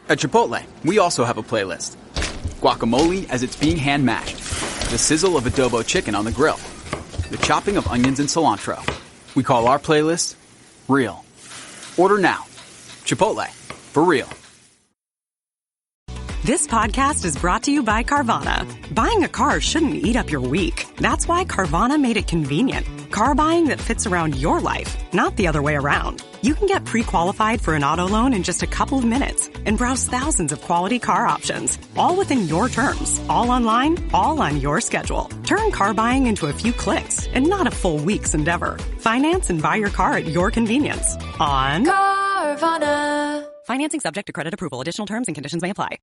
At Chipotle, we also have a playlist. Guacamole as it's being hand-mashed. The sizzle of adobo chicken on the grill. The chopping of onions and cilantro. We call our playlist Real. Order now. Chipotle. For real. This podcast is brought to you by Carvana. Buying a car shouldn't eat up your week. That's why Carvana made it convenient. Car buying that fits around your life, not the other way around. You can get pre-qualified for an auto loan in just a couple of minutes and browse thousands of quality car options, all within your terms, all online, all on your schedule. Turn car buying into a few clicks and not a full week's endeavor. Finance and buy your car at your convenience on Carvana. Financing subject to credit approval. Additional terms and conditions may apply.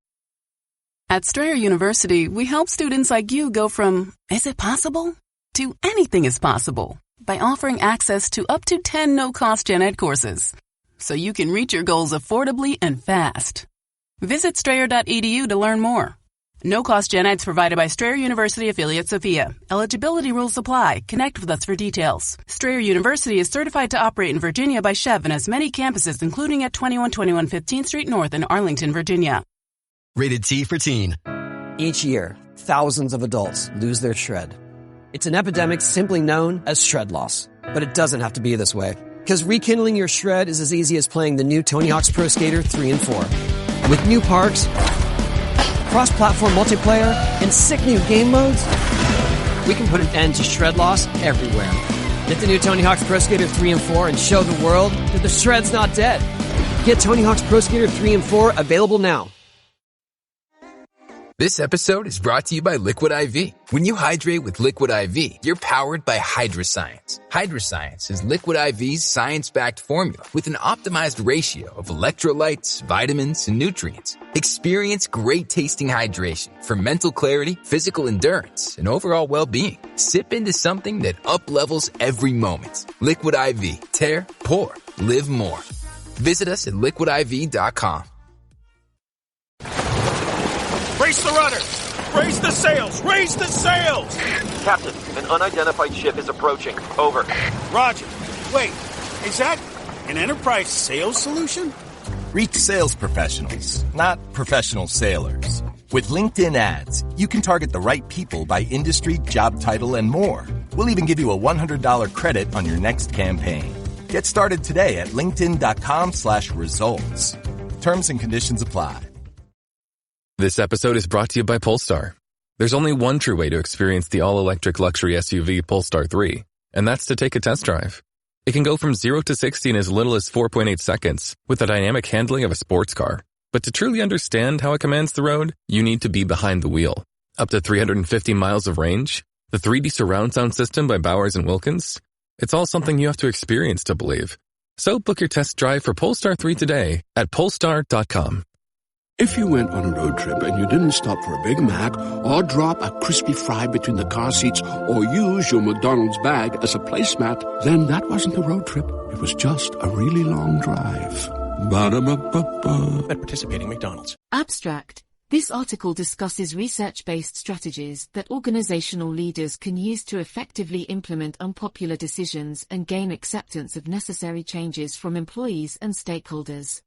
At Strayer University, we help students like you go from, is it possible, to anything is possible by offering access to up to 10 no-cost gen ed courses, so you can reach your goals affordably and fast. Visit strayer.edu to learn more. No-cost gen eds provided by Strayer University affiliate Sophia. Eligibility rules apply. Connect with us for details. Strayer University is certified to operate in Virginia by Chev and has many campuses, including at 2121 15th Street North in Arlington, Virginia. Rated T for teen. Each year, thousands of adults lose their shred. It's an epidemic simply known as shred loss. But it doesn't have to be this way. Because rekindling your shred is as easy as playing the new Tony Hawk's Pro Skater 3 and 4. With new parks, cross-platform multiplayer, and sick new game modes, we can put an end to shred loss everywhere. Get the new Tony Hawk's Pro Skater 3 and 4 and show the world that the shred's not dead. Get Tony Hawk's Pro Skater 3 and 4 available now. This episode is brought to you by Liquid IV. When you hydrate with Liquid IV, you're powered by Hydroscience. Hydroscience is Liquid IV's science-backed formula with an optimized ratio of electrolytes, vitamins, and nutrients. Experience great-tasting hydration for mental clarity, physical endurance, and overall well-being. Sip into something that up-levels every moment. Liquid IV. Tear, pour, live more. Visit us at liquidiv.com. Brace the rudder! Raise the sails! Raise the sails! Captain, an unidentified ship is approaching. Over. Roger. Wait, is that an enterprise sales solution? Reach sales professionals, not professional sailors. With LinkedIn ads, you can target the right people by industry, job title, and more. We'll even give you a $100 credit on your next campaign. Get started today at linkedin.com/results. Terms and conditions apply. This episode is brought to you by Polestar. There's only one true way to experience the all-electric luxury SUV Polestar 3, and that's to take a test drive. It can go from 0 to 60 in as little as 4.8 seconds with the dynamic handling of a sports car. But to truly understand how it commands the road, you need to be behind the wheel. Up to 350 miles of range, the 3D surround sound system by Bowers & Wilkins. It's all something you have to experience to believe. So book your test drive for Polestar 3 today at polestar.com. If you went on a road trip and you didn't stop for a Big Mac or drop a crispy fry between the car seats or use your McDonald's bag as a placemat, then that wasn't a road trip. It was just a really long drive. Ba-da-ba-ba-ba. At participating McDonald's. Abstract. This article discusses research-based strategies that organizational leaders can use to effectively implement unpopular decisions and gain acceptance of necessary changes from employees and stakeholders.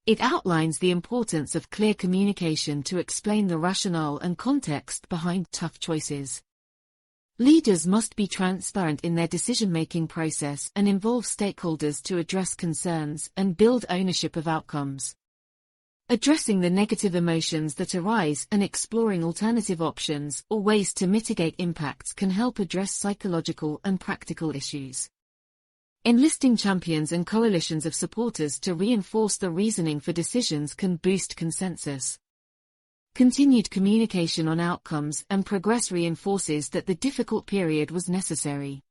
It outlines the importance of clear communication to explain the rationale and context behind tough choices. Leaders must be transparent in their decision-making process and involve stakeholders to address concerns and build ownership of outcomes. Addressing the negative emotions that arise and exploring alternative options or ways to mitigate impacts can help address psychological and practical issues. Enlisting champions and coalitions of supporters to reinforce the reasoning for decisions can boost consensus. Continued communication on outcomes and progress reinforces that the difficult period was necessary.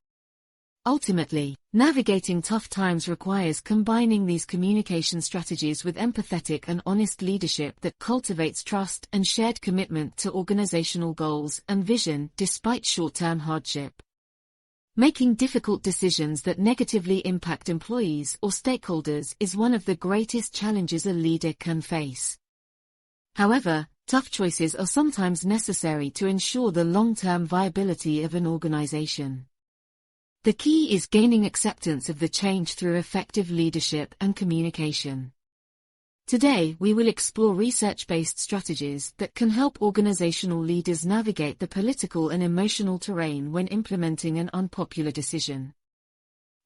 Ultimately, navigating tough times requires combining these communication strategies with empathetic and honest leadership that cultivates trust and shared commitment to organizational goals and vision despite short-term hardship. Making difficult decisions that negatively impact employees or stakeholders is one of the greatest challenges a leader can face. However, tough choices are sometimes necessary to ensure the long-term viability of an organization. The key is gaining acceptance of the change through effective leadership and communication. Today, we will explore research-based strategies that can help organizational leaders navigate the political and emotional terrain when implementing an unpopular decision.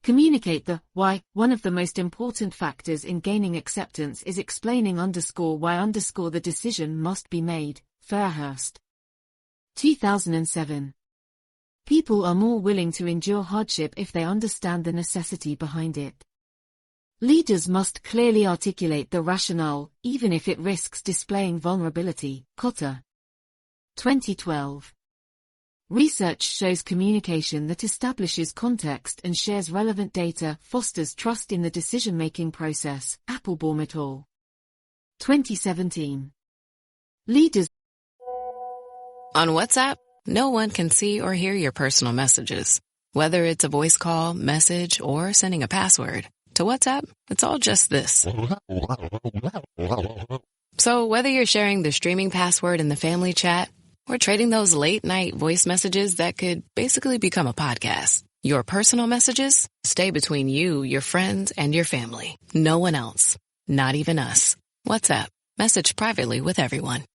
Communicate the why. One of the most important factors in gaining acceptance is explaining why the decision must be made. Fairhurst. 2007. People are more willing to endure hardship if they understand the necessity behind it. Leaders must clearly articulate the rationale, even if it risks displaying vulnerability. Cotter. 2012. Research shows communication that establishes context and shares relevant data fosters trust in the decision-making process. Applebaum et al. 2017. Leaders. On WhatsApp, no one can see or hear your personal messages. Whether it's a voice call, message, or sending a password. To WhatsApp, it's all just this. So whether you're sharing the streaming password in the family chat or trading those late-night voice messages that could basically become a podcast, your personal messages stay between you, your friends, and your family. No one else. Not even us. WhatsApp. Message privately with everyone.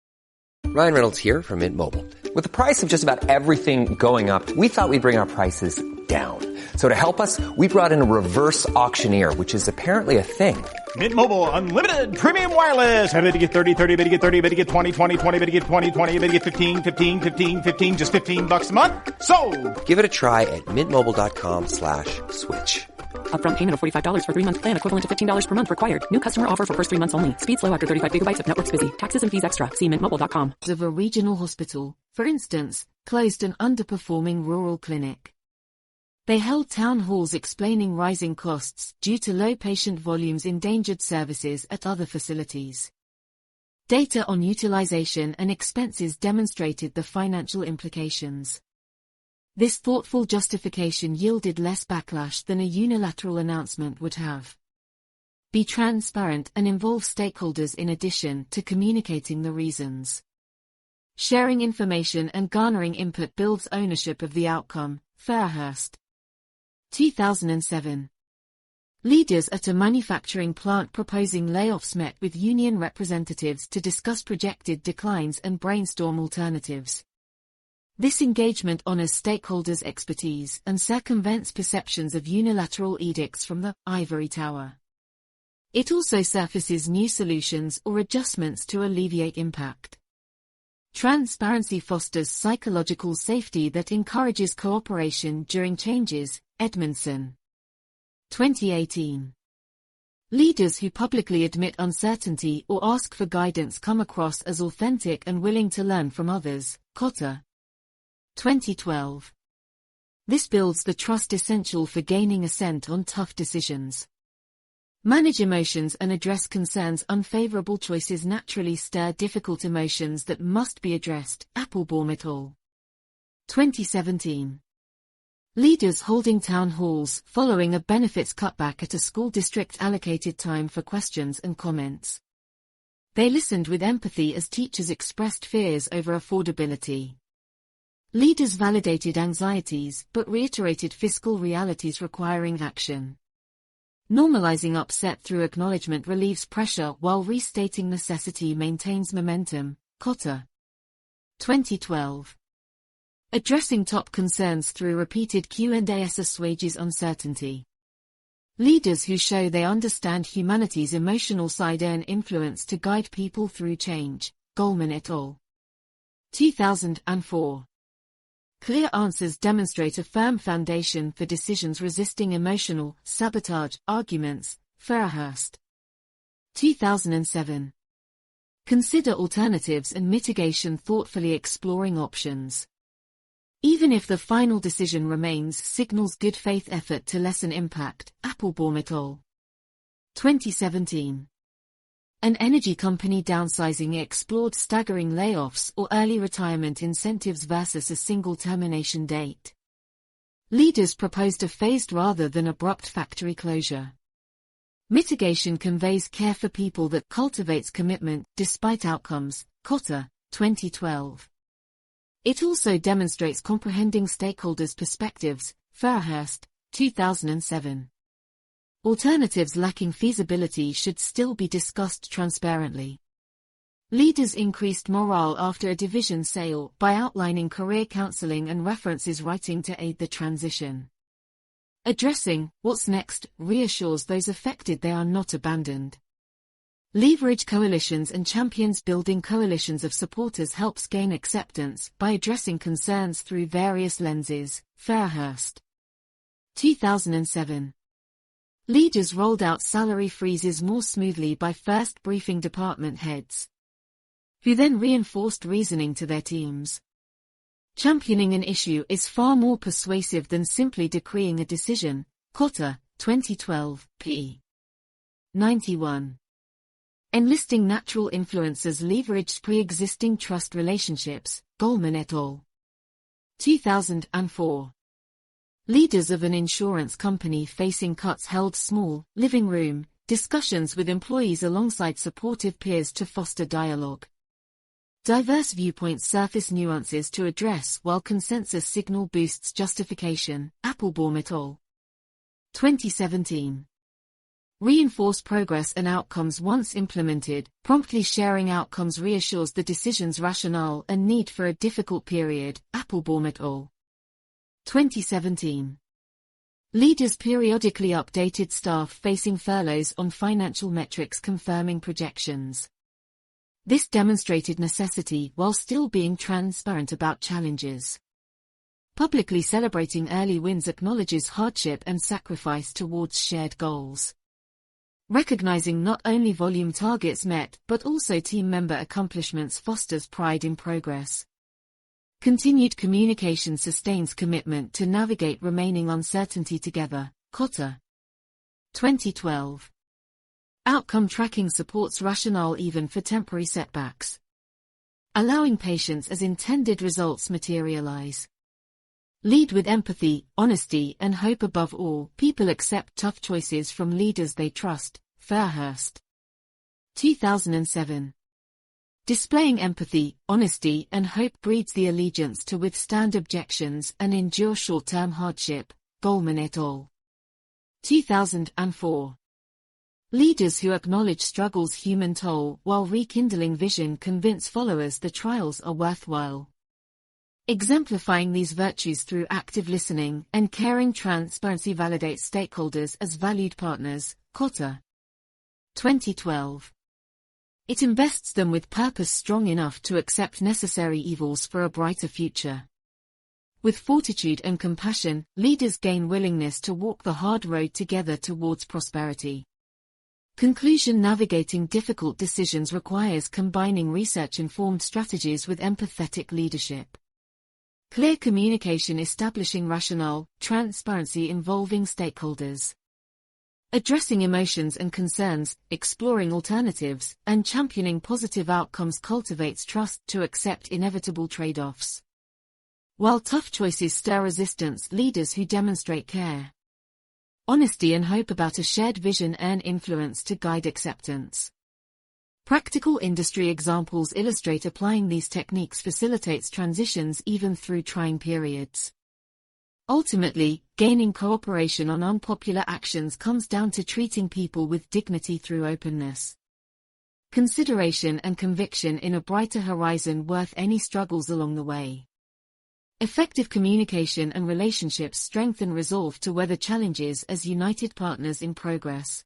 Ryan Reynolds here from Mint Mobile. With the price of just about everything going up, we thought we'd bring our prices down. So to help us, we brought in a reverse auctioneer, which is apparently a thing. Mint Mobile Unlimited Premium Wireless. How to get 30, 30, bit to get 30, bit to get 20, 20, 20, bit to get 20, 20, bit to get 15, 15, 15, 15, just $15 a month? Sold! Give it a try at mintmobile.com/switch. Upfront payment of $45 for 3-month plan, equivalent to $15 per month required. New customer offer for first 3 months only. Speed slow after 35 gigabytes if network's busy. Taxes and fees extra. See mintmobile.com. Of a regional hospital, for instance, closed an underperforming rural clinic. They held town halls explaining rising costs due to low patient volumes, endangered services at other facilities. Data on utilization and expenses demonstrated the financial implications. This thoughtful justification yielded less backlash than a unilateral announcement would have. Be transparent and involve stakeholders in addition to communicating the reasons. Sharing information and garnering input builds ownership of the outcome. Fairhurst. 2007. Leaders at a manufacturing plant proposing layoffs met with union representatives to discuss projected declines and brainstorm alternatives. This engagement honors stakeholders' expertise and circumvents perceptions of unilateral edicts from the ivory tower. It also surfaces new solutions or adjustments to alleviate impact. Transparency fosters psychological safety that encourages cooperation during changes. Edmondson. 2018. Leaders who publicly admit uncertainty or ask for guidance come across as authentic and willing to learn from others. Cotter. 2012. This builds the trust essential for gaining assent on tough decisions. Manage emotions and address concerns. Unfavorable choices naturally stir difficult emotions that must be addressed. Applebaum et al. 2017. Leaders holding town halls following a benefits cutback at a school district allocated time for questions and comments. They listened with empathy as teachers expressed fears over affordability. Leaders validated anxieties but reiterated fiscal realities requiring action. Normalizing upset through acknowledgement relieves pressure while restating necessity maintains momentum. Cotter. 2012. Addressing top concerns through repeated Q&As assuages uncertainty. Leaders who show they understand humanity's emotional side earn influence to guide people through change. Goldman et al. 2004. Clear answers demonstrate a firm foundation for decisions resisting emotional sabotage arguments. Fairhurst. 2007. Consider alternatives and mitigation, thoughtfully exploring options. Even if the final decision remains, signals good faith effort to lessen impact. Applebaum et al. 2017. An energy company downsizing explored staggering layoffs or early retirement incentives versus a single termination date. Leaders proposed a phased rather than abrupt factory closure. Mitigation conveys care for people that cultivates commitment despite outcomes. Cotter, 2012. It also demonstrates comprehending stakeholders' perspectives. Fairhurst, 2007. Alternatives lacking feasibility should still be discussed transparently. Leaders increased morale after a division sale by outlining career counseling and references writing to aid the transition. Addressing what's next reassures those affected they are not abandoned. Leverage coalitions and champions. Building coalitions of supporters helps gain acceptance by addressing concerns through various lenses. Fairhurst. 2007. Leaders rolled out salary freezes more smoothly by first briefing department heads, who then reinforced reasoning to their teams. Championing an issue is far more persuasive than simply decreeing a decision. Cotter, 2012, p. 91. Enlisting natural influencers leveraged pre-existing trust relationships. Goldman et al. 2004. Leaders of an insurance company facing cuts held small, living room discussions with employees alongside supportive peers to foster dialogue. Diverse viewpoints surface nuances to address while consensus signal boosts justification. Applebaum et al. 2017. Reinforce progress and outcomes once implemented. Promptly sharing outcomes reassures the decision's rationale and need for a difficult period. Applebaum et al. 2017. Leaders periodically updated staff facing furloughs on financial metrics confirming projections. This demonstrated necessity while still being transparent about challenges. Publicly celebrating early wins acknowledges hardship and sacrifice towards shared goals. Recognizing not only volume targets met but also team member accomplishments fosters pride in progress. Continued communication sustains commitment to navigate remaining uncertainty together. Cotter. 2012. Outcome tracking supports rationale even for temporary setbacks, allowing patience as intended results materialize. Lead with empathy, honesty, and hope. Above all, people accept tough choices from leaders they trust. Fairhurst. 2007. Displaying empathy, honesty, and hope breeds the allegiance to withstand objections and endure short-term hardship. Goldman et al. 2004. Leaders who acknowledge struggle's human toll while rekindling vision convince followers the trials are worthwhile. Exemplifying these virtues through active listening and caring transparency validates stakeholders as valued partners. Cotter. 2012. It invests them with purpose strong enough to accept necessary evils for a brighter future. With fortitude and compassion, leaders gain willingness to walk the hard road together towards prosperity. Conclusion: navigating difficult decisions requires combining research-informed strategies with empathetic leadership. Clear communication establishing rationale, transparency involving stakeholders. Addressing emotions and concerns, exploring alternatives, and championing positive outcomes cultivates trust to accept inevitable trade-offs. While tough choices stir resistance, leaders who demonstrate care, honesty and hope about a shared vision earn influence to guide acceptance. Practical industry examples illustrate applying these techniques facilitates transitions even through trying periods. Ultimately, gaining cooperation on unpopular actions comes down to treating people with dignity through openness, consideration and conviction in a brighter horizon worth any struggles along the way. Effective communication and relationships strengthen resolve to weather challenges as united partners in progress.